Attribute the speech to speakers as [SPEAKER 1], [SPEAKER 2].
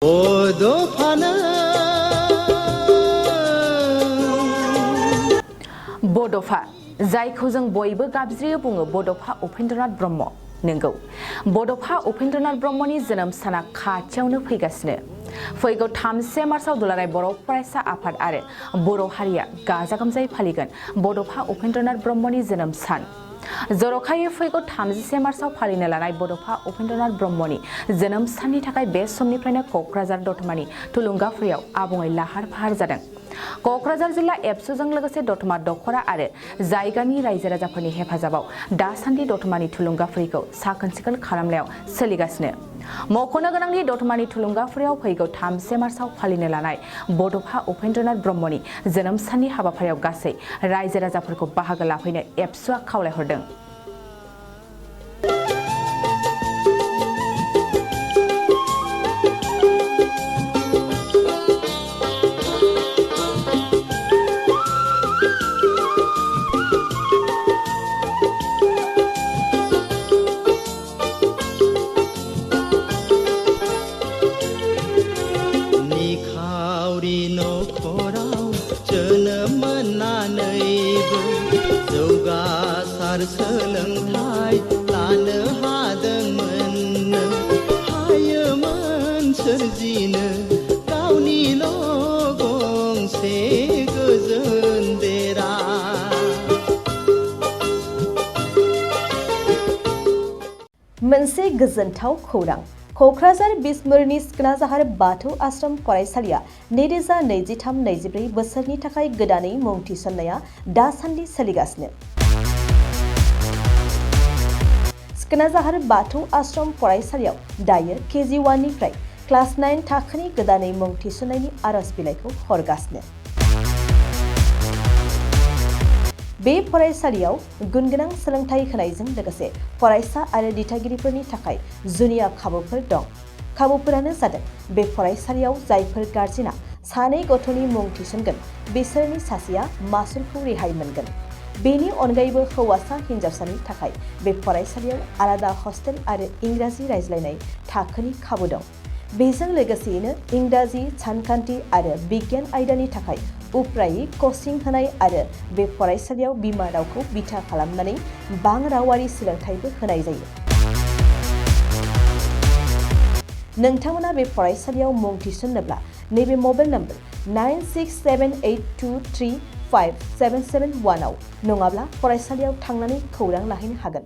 [SPEAKER 1] बड'फा जायखौ जों बयबो गाबज्रियो बुङो बड'फा उपेन्द्रनाथ ब्रह्म नंगौ बड'फा उपेन्द्रनाथ ब्रह्मनि जोनोम साना खाथियावनो फैगासिनो फैगौ 3 मार्चआव दुलाराय बर' फरायसा आफाद आरो बर' हारिया गाजा गोमजायै फालिगोन बड'फा उपेन्द्रनाथ ब्रह्मनि जोनोम सान जर'खायै फैगौ 31 मार्चआव फालिनो लानाय बड'फा उपेन्द्रनाथ ब्रह्मनि जोनोम साननि थाखाय बे समनिफ्रायनो क'क्राझार दतमानि थुलुंगाफुरियाव आबुङै लाहार फाहार जादों क'क्राझार जिल्ला एबसुजों लोगोसे दतमा दख'रा आरो जायगानि रायजो राजाफोरनि हेफाजाबाव दासान्दि दतमानि थुलुंगाफुरिखौ साखोन सिखोन खालामनायाव सोलिगासिनो मख'नो गोनांदि दतमानि थुलुंगाफुरियाव फैगौ 31 मार्चआव फालिनो लानाय बड'फा उपेन्द्रनाथ ब्रह्मनि जोनोम साननि हाबाफारियाव गासै रायजो राजाफोरखौ बाहागो लाफैनो एबसुआ खावलायहरदों।
[SPEAKER 2] सोलोंथाइ लानो हादोंमोन हायोमोन सोरजिनो गावनिल' गंसे गोजोन देरा
[SPEAKER 3] मोनसे गोजोनथाव खौरां क'क्राझार बिसमुरिनि सिखोनाजाहार बाथौ आश्रम फरायसालिया 2023-24 बोसोरनि थाखाय गोदानै मुं थिसननाया दासान्दि सोलिगासिनो सिखोनाजाहार बाथौ आश्रम फरायसालियाव दायो केजि 1 निफ्राय क्लास 9 थाखोनि गोदानै मुं थिसननायनि आरज बिलाइखौ हरगासिनो बे फरायसालियाव गुनगोनां सोलोंथाइ होनायजों लोगोसे फरायसा आरो दिथागिरिफोरनि थाखाय जुनिया खाबुफोर दं खाबुफोरानो जादों बे फरायसालियाव जायफोर गार्जेना सानै गथ'नि मुं थिसनगोन बिसोरनि सासेया मासुलखौ रेहाय मोनगोन बेनि अनगायैबो हौवासा हिन्जावसानि थाखाय बे फरायसालियाव आलादा हस्टेल आरो इंराजि रायज्लायनाय थाखोनि खाबु दं बेजों लोगोसेयैनो इंराजि सानखान्थि आरो बिगियान आयदानि थाखाय उफ्रायै कचिं होनाय आरो बे फरायसालियाव बिमा रावखौ बिथा खालामनानै बां रावारि सोलोंथाइबो होनाय जायो नोंथांमोना बे फरायसालियाव मुं थिसन्नोब्ला नैबे मबाइल नम्बर 9678235771 आव नङाब्ला फरायसालियाव थांनानै खौरां लाहैनो हागोन।